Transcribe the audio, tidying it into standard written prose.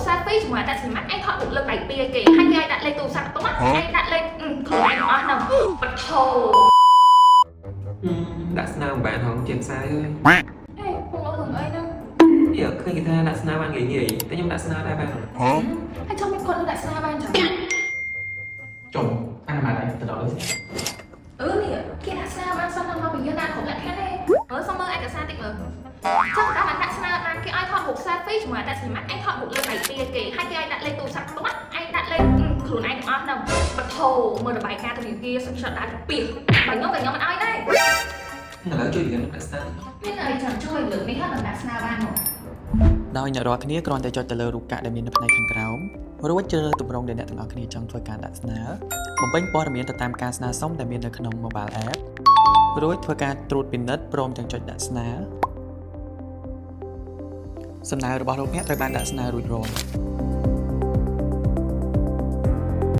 selfie ជាមួយតែសម្រាប់ឯងថតរូបលើកដៃពីគេហើយគេឲ្យដាក់លេខទូរស័ព្ទទៅឯងដាក់លេខខ្លួនឯងអស់ហ្នឹងបថោដាក់ស្នាមបានហងជាផ្សាយហើយហេពុំអត់រឿងអីហ្នឹងនេះឃើញគេថាដាក់ស្នាមបានងាយៗតែខ្ញុំដាក់ស្នាមដែរបានហើយចង់មានគាត់ដាក់ស្នាមបានចឹងចុំអានមកដែរទៅដល់នេះនេះគេដាក់ស្នាមបានសោះដល់មកពីយើងដាក់គ្រប់លក្ខខណ្ឌទេសុំមើលឯកសារតិចមើលចង់តាមដាក់ស្នាមបានគេឲ្យថតរូប selfie ជាមួយតែសម្រាប់ឯងថតរូបលើកដៃពីគេហើយគេឲ្យដាក់លេខទូរស័ព្ទទៅឯងដាក់លេខខ្លួនឯងទាំងអស់ហ្នឹងបថោមើលរបាយការណ៍ធនាគារសុំឆ្លត់ដាក់ទៅពីបើខ្ញុំក៏ខ្ញុំមិនឲ្យដែរឥឡូវជួយយើងដាក់ស្នាមមានអីចង់ជួយលើកនេះហើយនឹងដាក់ស្នាមបានមកដោយអ្នករាល់គ្នាគ្រាន់តែចុចទៅលើរូបកាក់ដែលមាននៅផ្នែកខាងក្រោមរួចជ្រើសរើសទម្រង់ដែលអ្នកទាំងអស់គ្នាចង់ធ្វើការដាក់ស្នើបំពេញព័ត៌មានទៅតាមការស្នើសុំដែលមាននៅក្នុង Mobile App រួចធ្វើការត្រួតពិនិត្យព្រមទាំងចុចដាក់ស្នើសំណើរបស់លោកអ្នកត្រូវបានដាក់ស្នើរួចរាល់